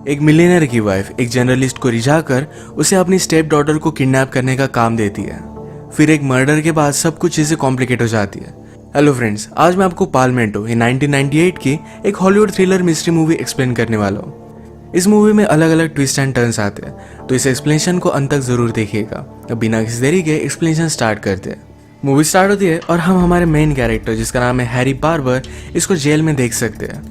एक मिलियनर की वाइफ एक जर्नलिस्ट को रिझाकर उसे अपनी स्टेप डॉटर को किडनैप करने का काम देती है। फिर एक मर्डर के बाद सब कुछ चीजें कॉम्प्लिकेट हो जाती है। हेलो फ्रेंड्स, आज मैं आपको पालमेंटो ये 1998 की एक Hollywood thriller mystery movie explain करने वाला हूँ। इस मूवी में अलग अलग ट्विस्ट एंड टर्न्स आते हैं, तो इस एक्सप्लेनेशन को अंत तक जरूर देखिएगा। अब बिना किसी देरी के एक्सप्लेनेशन स्टार्ट करते हैं। मूवी स्टार्ट होती है और हम हमारे मेन कैरेक्टर जिसका नाम है हैरी बार्बर इसको जेल में देख सकते हैं।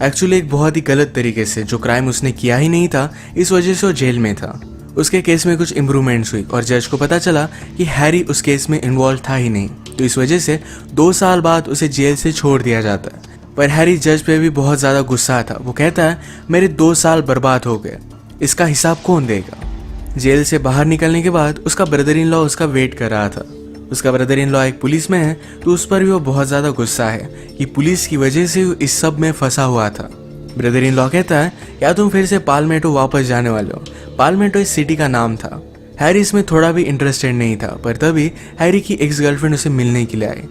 एक्चुअली एक बहुत ही गलत तरीके से, जो क्राइम उसने किया ही नहीं था, इस वजह से वो जेल में था। उसके केस में कुछ इम्प्रूवमेंट्स हुई और जज को पता चला कि हैरी उस केस में इन्वॉल्व था ही नहीं, तो इस वजह से 2 साल बाद उसे जेल से छोड़ दिया जाता है। पर हैरी जज पे भी बहुत ज़्यादा गुस्सा था। वो कहता है मेरे 2 साल बर्बाद हो गए, इसका हिसाब कौन देगा। जेल से बाहर निकलने के बाद उसका ब्रदर इन लॉ उसका वेट कर रहा था। उसका ब्रदर इन लॉ एक पुलिस में है, तो उस पर भी वो बहुत ज़्यादा गुस्सा है कि पुलिस की वजह से वो इस सब में फंसा हुआ था। ब्रदर इन लॉ कहता है क्या तुम फिर से पालमेंटो वापस जाने वाले हो। पालमेंटो इस सिटी का नाम था। हैरी इसमें थोड़ा भी इंटरेस्टेड नहीं था, पर तभी हैरी की एक्स गर्लफ्रेंड उसे मिलने के लिए आई।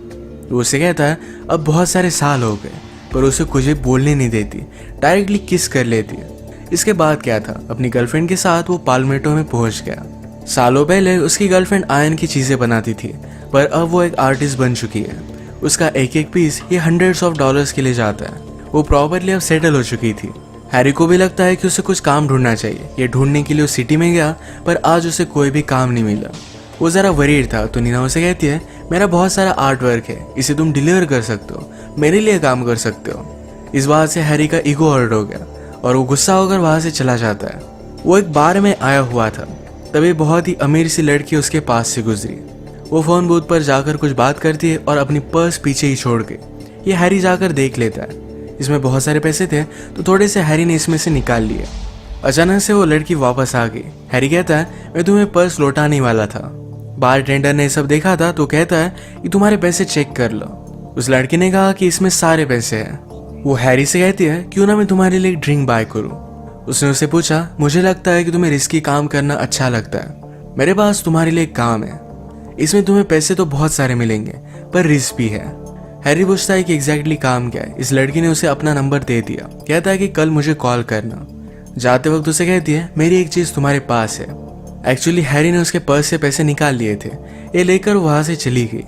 तो उसे कहता है अब बहुत सारे साल हो गए, पर उसे कुछ भी बोलने नहीं देती, डायरेक्टली किस कर लेती है। इसके बाद क्या था, अपनी गर्लफ्रेंड के साथ वो पालमेंटो में पहुंच गया। सालों पहले उसकी गर्लफ्रेंड आयरन की चीजें बनाती थी, पर अब वो एक आर्टिस्ट बन चुकी है। उसका एक एक पीस ये हंड्रेड्स ऑफ डॉलर्स के लिए जाता है। वो प्रॉपर्ली अब सेटल हो चुकी थी। हैरी को भी लगता है कि उसे कुछ काम ढूंढना चाहिए। ये ढूंढने के लिए वो सिटी में गया, पर आज उसे कोई भी काम नहीं मिला। वो जरा वरीड था, तो नीना उसे कहती है मेरा बहुत सारा आर्ट वर्क है, इसे तुम डिलीवर कर सकते हो, मेरे लिए काम कर सकते हो। इस बात से हैरी का ईगो हर्ट हो गया और वो गुस्सा होकर वहां से चला जाता है। वो एक बार में आया हुआ था, तभी बहुत ही अमीर सी लड़की उसके पास से गुजरी। वो फोन बूथ पर जाकर कुछ बात करती है और अपनी पर्स पीछे ही छोड़ के ये हैरी जाकर देख लेता है। इसमें बहुत सारे पैसे थे, तो थोड़े से हैरी ने इसमें से निकाल लिए। अचानक से वो लड़की वापस आ गई। हैरी कहता है मैं तुम्हें पर्स लौटाने वाला था। बार टेंडर ने सब देखा था, तो कहता है कि तुम्हारे पैसे चेक कर लो। उस लड़की ने कहा कि इसमें सारे पैसे हैं। वो हैरी से कहती है क्यों ना मैं तुम्हारे लिए ड्रिंक बाय करूं। उसने उससे पूछा मुझे लगता है कि तुम्हें रिस्की काम करना अच्छा लगता है, मेरे पास तुम्हारे लिए एक काम है, इसमें तुम्हें पैसे तो बहुत सारे मिलेंगे पर रिस्क भी है। हैरी पूछता है कि एग्जैक्टली काम क्या है। इस लड़की ने उसे अपना नंबर दे दिया। कहता है कि कल मुझे कॉल करना। जाते वक्त उसे कहती है मेरी एक चीज तुम्हारे पास है। एक्चुअली हैरी ने उसके पर्स से पैसे निकाल लिए थे। ये लेकर वहां से चली गई।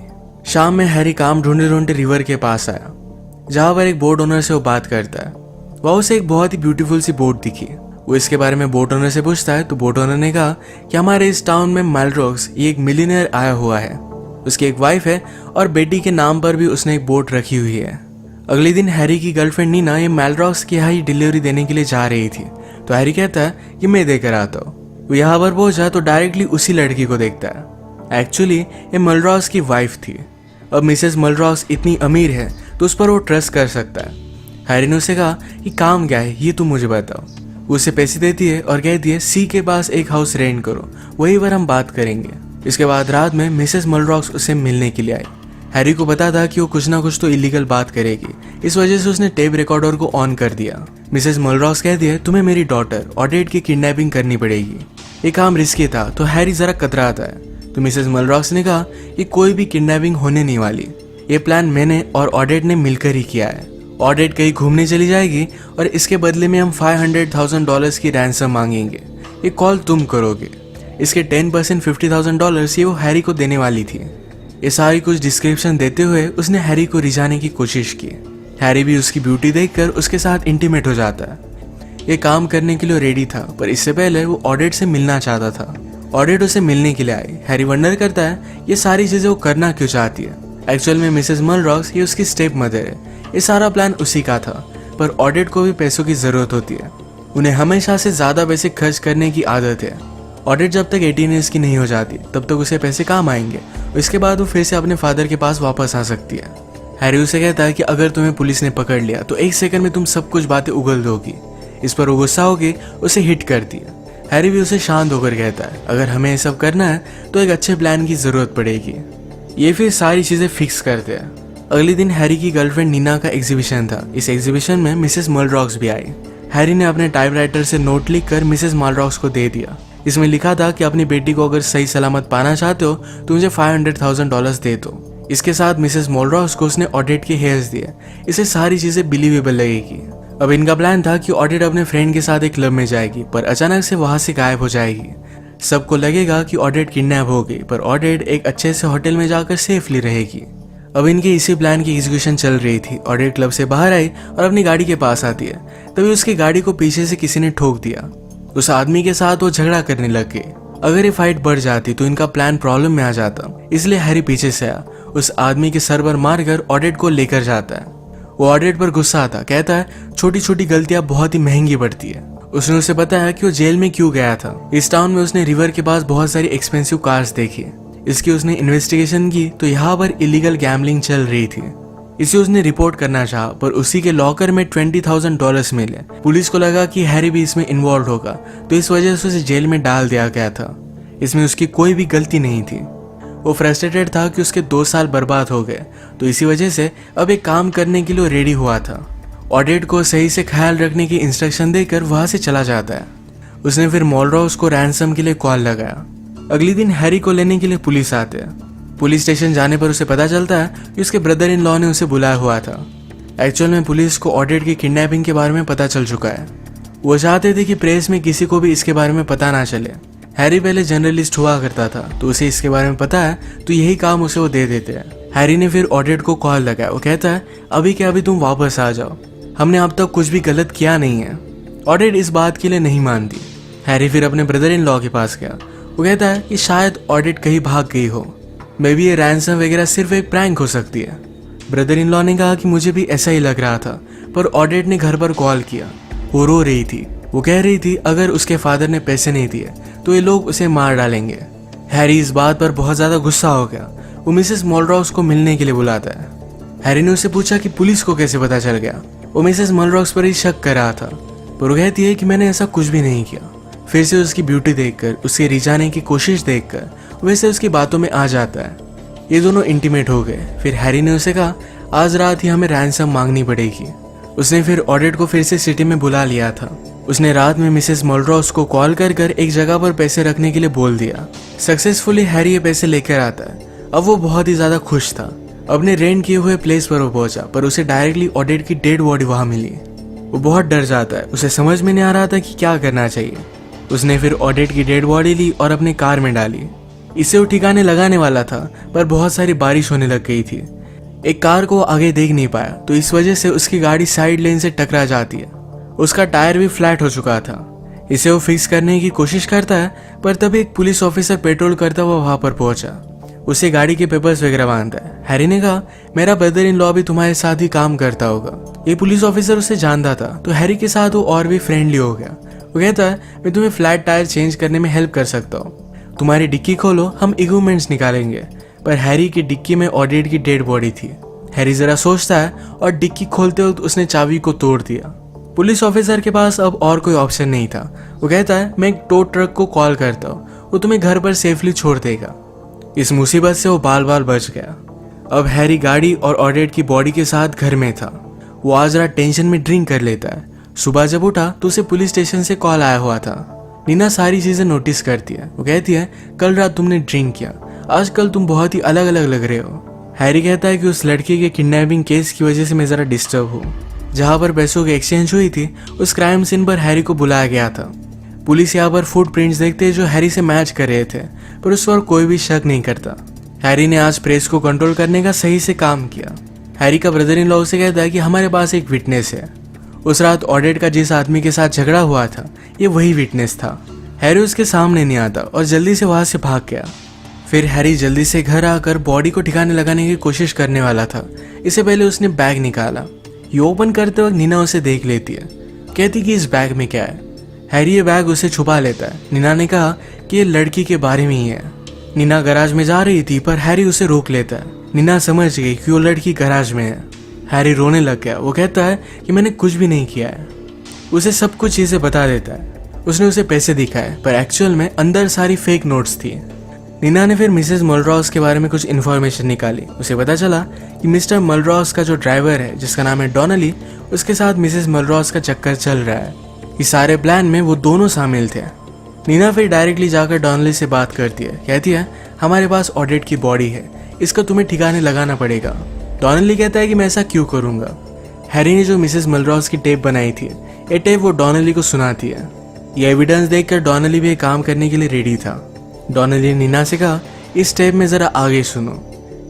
शाम में हैरी काम ढूंढते ढूंढते रिवर के पास आया, जहां पर एक बोट ओनर से वो बात करता है। वह उसे एक बहुत ही ब्यूटीफुल सी बोट दिखी। वो इसके बारे में बोट ओनर से पूछता है, तो बोट ओनर ने कहा कि हमारे इस टाउन में मेलरॉक्स ये एक मिलियनर आया हुआ है। उसकी एक वाइफ है और बेटी के नाम पर भी उसने एक बोट रखी हुई है। अगले दिन हैरी की गर्लफ्रेंड नीना ये मेलरॉक्स की यहाँ ही डिलीवरी देने के लिए जा रही थी, तो हैरी कहता है कि मैं देकर आता हूँ। वो यहाँ पर पहुंचा तो डायरेक्टली उसी लड़की को देखता है। एक्चुअली ये मेलरॉक्स की वाइफ थी। अब मिसेस मेलरॉक्स इतनी अमीर है तो उस पर वो ट्रस्ट कर सकता है। हैरी ने उसे कहा कि काम क्या है ये तुम मुझे बताओ। वो उसे पैसे देती है और कहती है सी के पास एक हाउस रेंट करो, वहीं पर हम बात करेंगे। इसके बाद रात में मिसेस मेलरॉक्स उसे मिलने के लिए आई। हैरी को पता था कि वो कुछ ना कुछ तो इलीगल बात करेगी, इस वजह से उसने टेप रिकॉर्डर को ऑन कर दिया। मिसेस मेलरॉक्स कहती है तुम्हें मेरी डॉटर ऑडेट की किडनैपिंग करनी पड़ेगी। ये काम रिस्की था, तो हैरी जरा कतराता है। तो मिसेस मेलरॉक्स ने कहा कि कोई भी किडनैपिंग होने नहीं वाली, ये प्लान मैंने और ऑडेट ने मिलकर ही किया है। ऑडेट कहीं घूमने चली जाएगी और इसके बदले में हम $500,000 की रैंसम मांगेंगे। ये कॉल तुम करोगे। इसके 10% $50,000 ये वो हैरी को देने वाली थी। ये सारी कुछ डिस्क्रिप्शन देते हुए उसने हैरी को रिझाने की कोशिश की। हैरी भी उसकी ब्यूटी देखकर उसके साथ इंटीमेट हो जाता है। ये काम करने के लिए रेडी था, पर इससे पहले वो ऑडेट से मिलना चाहता था। ऑडेट उसे मिलने के लिए आई। हैरी वंडर करता है ये सारी चीजें वो करना क्यों चाहती है। एक्चुअल में मिसेस मेलरॉक्स ये उसकी स्टेप मदर है। ये सारा प्लान उसी का था, पर ऑडेट को भी पैसों की जरूरत होती है। उन्हें हमेशा से ज्यादा पैसे खर्च करने की आदत है। ऑडेट जब तक 18 ईयर्स की नहीं हो जाती तब तक उसे पैसे काम आएंगे और इसके बाद वो फिर से अपने फादर के पास वापस आ सकती है। हैरी उसे कहता है कि अगर तुम्हें पुलिस ने पकड़ लिया तो 1 सेकंड में तुम सब कुछ बातें उगल दोगी। इस पर वो गुस्सा होगी उसे हिट करती है। हैरी भी उसे शांत होकर कहता है अगर हमें ये सब करना है तो एक अच्छे प्लान की जरूरत पड़ेगी। ये फिर सारी चीजें फिक्स करते हैं। अगले दिन हैरी की गर्लफ्रेंड नीना का एग्जीबिशन था। इस एग्जीबिशन में मिसेस मेलरॉक्स भी आई। हैरी ने अपने टाइपराइटर से नोट लिखकर मिसेस मेलरॉक्स को दे दिया। इसमें लिखा था कि अपनी बेटी को अगर सही सलामत पाना चाहते हो तो मुझे $500,000 दे दो। इसके साथ मिसेस मेलरॉक्स को उसने ऑडेट के हेयर्स दिए। इसे सारी चीजें बिलीवेबल लगेगी। अब इनका प्लान था कि ऑडिट अपने फ्रेंड के साथ एक क्लब में जाएगी, पर अचानक से वहां से गायब हो जाएगी। सबको लगेगा कि ऑडिट किडनैप हो गई, पर ऑडिट एक अच्छे से होटल में जाकर सेफली रहेगी। अब इनके इसी प्लान की एग्जीक्यूशन चल रही थी। ऑडिट क्लब से बाहर आई और अपनी गाड़ी के पास आती है, तभी उसकी गाड़ी को पीछे से किसी ने ठोक दिया। उस आदमी के साथ वो झगड़ा करने लग गए। अगर ये फाइट बढ़ जाती तो इनका प्लान प्रॉब्लम में आ जाता, इसलिए हैरी पीछे से आया, उस आदमी के सर पर मारकर ऑडिट को लेकर जाता है। वो ऑडिट पर गुस्सा आता, कहता है छोटी छोटी गलतियां बहुत ही महंगी पड़ती है। उसने उसे बताया कि वो जेल में क्यों गया था। इस टाउन में उसने रिवर के पास बहुत सारी एक्सपेंसिव कार्स देखी। इसकी उसने इन्वेस्टिगेशन की तो यहाँ पर इलीगल गैम्बलिंग चल रही थी। इसे उसने रिपोर्ट करना चाहा, पर उसी के लॉकर में $20,000 मिले। पुलिस को लगा कि हैरी भी इसमें इन्वॉल्व होगा, तो इस वजह से उसे जेल में डाल दिया गया था। इसमें उसकी कोई भी गलती नहीं थी। वो फ्रस्ट्रेटेड था कि उसके 2 साल बर्बाद हो गए, तो इसी वजह से अब एक काम करने के लिए रेडी हुआ था। ऑडिट को सही से ख्याल रखने की इंस्ट्रक्शन देकर वहां से चला जाता है। उसने फिर मॉलरॉस को रैंसम के लिए कॉल लगाया। अगले दिन हैरी को लेने के लिए पुलिस आते हैं। पुलिस स्टेशन जाने पर उसे पता चलता है कि उसके ब्रदर इन लॉ ने उसे बुलाया हुआ था। एक्चुअल में पुलिस को ऑडिट की किडनैपिंग के बारे में पता चल चुका है। वो चाहते थे कि प्रेस में किसी को भी इसके बारे में पता ना चले। हैरी पहले जर्नलिस्ट हुआ करता था, तो उसे इसके बारे में पता है, तो यही काम उसे वो दे देते हैं। हैरी ने फिर ऑडिट को कॉल लगाया। वो कहता है अभी के अभी तुम वापस आ जाओ, हमने अब तक कुछ भी गलत किया नहीं है। ऑडिट इस बात के लिए नहीं मानती। हैरी फिर अपने ब्रदर इन लॉ के पास गया। वो कहता है कि शायद ऑडिट कहीं भाग गई हो, मे बी ये रैंसम वगैरह सिर्फ एक प्रैंक हो सकती है। ब्रदर इन लॉ ने कहा कि मुझे भी ऐसा ही लग रहा था, पर ऑडिट ने घर पर कॉल किया। वो रो रही थी। वो कह रही थी अगर उसके फादर ने पैसे नहीं दिए तो ये लोग उसे मार डालेंगे। हैरी इस बात पर बहुत ज्यादा गुस्सा हो गया। वो मिसेस मॉलरॉस को मिलने के लिए बुलाता है। हैरी ने उससे पूछा कि पुलिस को कैसे पता चल गया। वो मिसेस मॉलरॉस पर ही शक कर रहा था, पर वो कहती है कि मैंने ऐसा कुछ भी नहीं किया। फिर से उसकी ब्यूटी देखकर, उसके रिझाने की कोशिश देखकर वैसे उसकी बातों में आ जाता है। ये दोनों इंटीमेट हो गए। फिर हैरी ने उसे कहा आज रात ही हमें रैंसम मांगनी पड़ेगी। उसने फिर ऑडिट को फिर से सिटी में बुला लिया था। उसने रात में मिसेस मॉलरॉस को कॉल कर एक जगह पर पैसे रखने के लिए बोल दिया। सक्सेसफुली हैरी ये पैसे लेकर आता है। अब वो बहुत ही ज्यादा खुश था। अपने रेंट किए हुए प्लेस पर वो पहुंचा, पर उसे डायरेक्टली ऑडिट की डेड बॉडी वहां मिली। वो बहुत डर जाता है। उसे समझ में नहीं आ रहा था कि क्या करना चाहिए। उसने फिर ऑडिट की डेड बॉडी ली और अपने कार में डाली। इसे वो ठिकाने लगाने वाला था, पर बहुत सारी बारिश होने लग गई थी। एक कार को आगे देख नहीं पाया, तो इस वजह से उसकी गाड़ी साइड लेन से टकरा जाती है। उसका टायर भी फ्लैट हो चुका था। इसे वो फिक्स करने की कोशिश करता है, पर तभी एक पुलिस ऑफिसर पेट्रोल करता हुआ वहां पर पहुंचा। उसे गाड़ी के पेपर्स वगैरह बांधता है। हैरी ने कहा मेरा ब्रदर इन लॉ भी तुम्हारे साथ ही काम करता होगा। ये पुलिस ऑफिसर उसे जानता था, तो हैरी के साथ वो और भी फ्रेंडली हो गया। वो कहता है मैं तुम्हें फ्लैट टायर चेंज करने में हेल्प कर सकता हूँ। तुम्हारी डिक्की खोलो, हम इक्विपमेंट्स निकालेंगे। पर हैरी की डिक्की में ऑडिट की डेड बॉडी थी। हैरी जरा सोचता है और डिक्की खोलते वक्त उसने चाबी को तोड़ दिया। पुलिस ऑफिसर के पास अब और कोई ऑप्शन नहीं था। वो कहता है मैं एक टो ट्रक को कॉल करता हूँ, वो तुम्हें घर पर सेफली छोड़ देगा। इस मुसीबत से वो बाल बाल बच गया। अब हैरी गाड़ी और ऑडिट की बॉडी के साथ घर में था। वो आज रात टेंशन में ड्रिंक कर लेता है। सुबह जब उठा तो उसे पुलिस स्टेशन से कॉल आया हुआ था। नीना सारी चीजें नोटिस करती है। वो कहती है कल रात तुमने ड्रिंक किया, आजकल तुम बहुत ही अलग अलग लग रहे हो। हैरी कहता है कि उस लड़की के किडनैपिंग केस की वजह से मैं जरा डिस्टर्ब हूँ। जहाँ पर पैसों की एक्सचेंज हुई थी, उस क्राइम सीन पर हैरी को बुलाया गया था। पुलिस यहाँ पर फुटप्रिंट्स देखते जो हैरी से मैच कर रहे थे, पर उस पर कोई भी शक नहीं करता। हैरी ने आज प्रेस को कंट्रोल करने का सही से काम किया। हैरी का ब्रदर इन लॉ उसे कहता है कि हमारे पास एक विटनेस है। उस रात ऑडिट का जिस आदमी के साथ झगड़ा हुआ था, ये वही विटनेस था। हैरी उसके सामने नहीं आता और जल्दी से वहां से भाग गया। फिर हैरी जल्दी से घर आकर बॉडी को ठिकाने लगाने की कोशिश करने वाला था। इससे पहले उसने बैग निकाला। ये ओपन करते वक्त नीना उसे देख लेती है। कहती कि इस बैग में क्या है। हैरी ये बैग उसे छुपा लेता है। नीना ने कहा कि ये लड़की के बारे में ही है। नीना गैराज में जा रही थी, पर हैरी उसे रोक लेता है। नीना समझ गई कि वो लड़की गैराज में है। हैरी रोने लग गया। वो कहता है कि मैंने कुछ भी नहीं किया है। उसे सब कुछ चीजें बता देता है। उसने उसे पैसे दिखाए, पर एक्चुअल में अंदर सारी फेक नोट्स थी। नीना ने फिर मिसेस मॉलरॉस के बारे में कुछ इन्फॉर्मेशन निकाली। उसे पता चला कि मिस्टर मॉलरॉस का जो ड्राइवर है, जिसका नाम है डॉनली, उसके साथ मिसेस मॉलरॉस का चक्कर चल रहा है। इस सारे प्लान में वो दोनों शामिल थे। नीना फिर डायरेक्टली जाकर डॉनली से बात करती है। कहती है हमारे पास ऑडिट की बॉडी है, इसका तुम्हें ठिकाने लगाना पड़ेगा। डॉनली कहता है कि मैं ऐसा क्यों करूंगा। हैरी ने जो मिसेस मलरॉस की टेप बनाई थी, ये टेप वो डॉनली को सुनाती है। ये एविडेंस देखकर डॉनली भी काम करने के लिए रेडी था। डॉनली ने नीना से कहा, इस टेप में जरा आगे सुनो।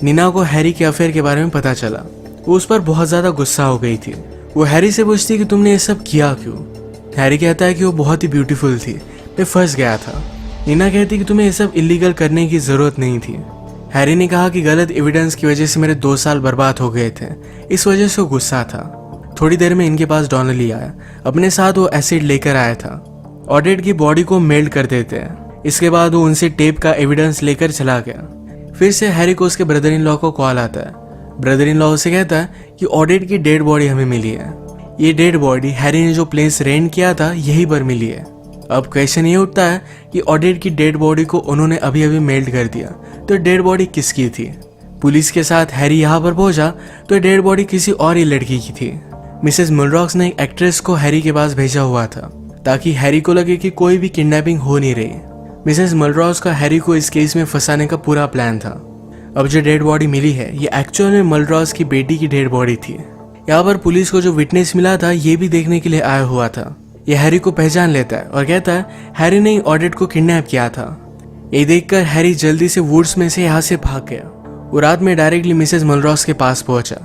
नीना को हैरी के अफेयर के बारे में पता चला। वो उस पर बहुत ज्यादा गुस्सा हो गई थी। वो हैरी से पूछती कि तुमने ये सब किया क्यों। हैरी कहता है कि वो बहुत ही ब्यूटीफुल थी, मैं फंस गया था। नीना कहती कि तुम्हें ये सब इलीगल करने की जरूरत नहीं थी। हैरी ने कहा कि गलत एविडेंस की वजह से मेरे 2 साल बर्बाद हो गए थे, इस वजह से वो गुस्सा था। थोड़ी देर में इनके पास डॉनली आया। अपने साथ वो एसिड लेकर आया था। ऑडेट की बॉडी को मेल्ट कर देते हैं। इसके बाद वो उनसे टेप का एविडेंस लेकर चला गया। फिर से हैरी को उसके ब्रदर इन लॉ को कॉल आता है। ब्रदर इन लॉ उसे कहता है कि ऑडेट की डेड बॉडी हमें मिली है। ये डेड बॉडी हैरी ने जो प्लेस रेंट किया था यहीं पर मिली है। अब क्वेश्चन ये उठता है कि ऑडेट की डेड बॉडी को उन्होंने अभी अभी मेल्ट कर दिया, तो डेड बॉडी किसकी थी। पुलिस के साथ हैरी यहाँ पर पहुंचा तो डेड बॉडी किसी और ही लड़की की थी। मिसेस मुलरॉक्स ने एक एक्ट्रेस को हैरी के पास भेजा हुआ था ताकि हैरी को लगे कि कोई भी किडनैपिंग हो नहीं रही। मिसेस मुलरॉक्स का हैरी को इस केस में फंसाने का पूरा प्लान था। अब जो डेड बॉडी मिली है ये एक्चुअल में मुलरॉक्स की बेटी की डेड बॉडी थी। यहाँ पर पुलिस को जो विटनेस मिला था ये भी देखने के लिए आया हुआ था। ये हैरी को पहचान लेता है और कहता है हैरी ने ऑडेट को किडनैप किया था। ये देखकर हैरी जल्दी से वुड्स में से यहाँ से भाग गया। वो रात में डायरेक्टली मिसेस मुलरॉक्स के पास पहुंचा।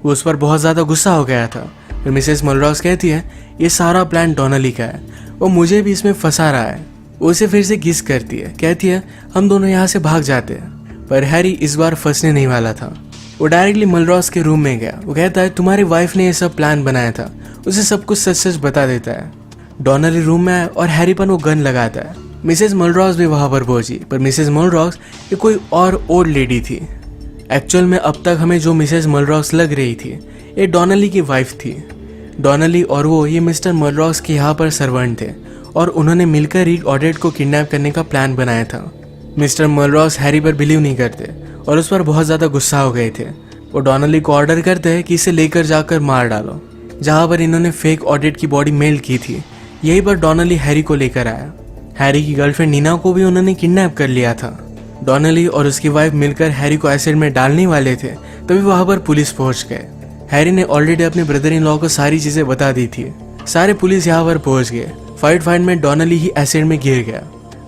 वो उस पर बहुत ज्यादा गुस्सा हो गया था। फिर मिसेस मुलरॉक्स कहती है ये सारा प्लान डॉनली का है, वो मुझे भी इसमें फंसा रहा है। वो उसे फिर से किस करती है, कहती है हम दोनों यहाँ से भाग जाते हैं। पर हैरी इस बार फंसने नहीं वाला था। वो डायरेक्टली मुलरॉक्स के रूम में गया। वो कहता है तुम्हारी वाइफ ने ये सब प्लान बनाया था। उसे सब कुछ सच सच बता देता है। डॉनली रूम में आया और हैरी पर वो गन लगाता है। मिसेस मुलरॉक्स भी वहां पर पहुंची, पर मिसेस मुलरॉक्स ये कोई और ओल्ड लेडी थी। एक्चुअल में अब तक हमें जो मिसेस मुलरॉक्स लग रही थी ये डॉनली की वाइफ थी। डॉनली और वो ये मिस्टर मुलरॉक्स के यहाँ पर सर्वेंट थे और उन्होंने मिलकर ही ऑडेट को किडनैप करने का प्लान बनाया था। मिस्टर मुलरॉक्स हैरी पर बिलीव नहीं करते और उस पर बहुत ज्यादा गुस्सा हो गए थे। वो डॉनली को ऑर्डर करते हैं कि इसे लेकर जाकर मार डालो। जहाँ पर इन्होंने फेक ऑडेट की बॉडी मेल्ट की थी यहीं पर डॉनली हैरी को लेकर आया। हैरी की गर्लफ्रेंड नीना को भी उन्होंने किडनैप कर लिया था। डॉनली और उसकी वाइफ मिलकर हैरी को एसिड में डालने वाले थे, तभी वहां पर पुलिस पहुंच गए। हैरी ने ऑलरेडी अपने ब्रदर इन लॉ को सारी चीजें बता दी थी। सारे पुलिस यहाँ पर पहुंच गए। फाइट में डॉनली ही एसिड में गिर गया।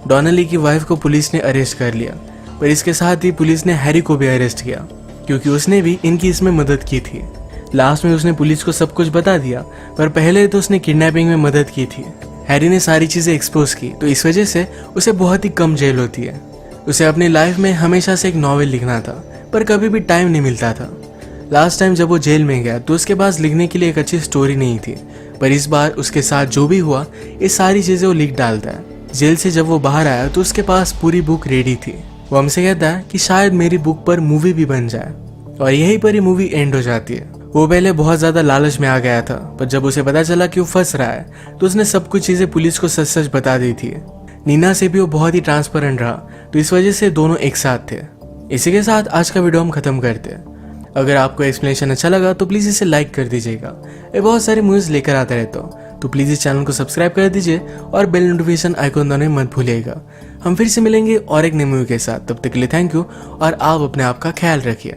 डॉनली की वाइफ को पुलिस ने अरेस्ट कर लिया, पर इसके साथ ही पुलिस ने हैरी को भी अरेस्ट किया क्योंकि उसने भी इनकी इसमें मदद की थी। लास्ट में उसने पुलिस को सब कुछ बता दिया, पर पहले तो उसने किडनैपिंग में मदद की थी। हैरी ने सारी चीजें एक्सपोज की, तो इस वजह से उसे बहुत ही कम जेल होती है। उसे अपनी लाइफ में हमेशा से एक नॉवेल लिखना था, पर कभी भी टाइम नहीं मिलता था। लास्ट टाइम जब वो जेल में गया तो उसके पास लिखने के लिए एक अच्छी स्टोरी नहीं थी, पर इस बार उसके साथ जो भी हुआ ये सारी चीजें वो लिख डालता है। जेल से जब वो बाहर आया तो उसके पास पूरी बुक रेडी थी। वो हमसे कहता है कि शायद मेरी बुक पर मूवी भी बन जाए, और यहीं पर ही मूवी एंड हो जाती है। वो पहले बहुत ज्यादा लालच में आ गया था, पर जब उसे पता चला कि वो फंस रहा है तो उसने सब कुछ चीजें पुलिस को सच सच बता दी थी। नीना से भी वो बहुत ही ट्रांसपेरेंट रहा, तो इस वजह से दोनों एक साथ थे। इसी के साथ आज का वीडियो हम खत्म करते हैं। अगर आपको एक्सप्लेनेशन अच्छा लगा तो प्लीज इसे लाइक कर दीजिएगा। ये बहुत सारी मूवीज लेकर आता रहता हूँ, तो प्लीज इस चैनल को सब्सक्राइब कर दीजिए और बेल नोटिफिकेशन आइकन दबाना मत भूलिएगा। हम फिर से मिलेंगे और एक नई मूवी के साथ। तब तक के लिए थैंक यू और आप अपने आप का ख्याल रखिए।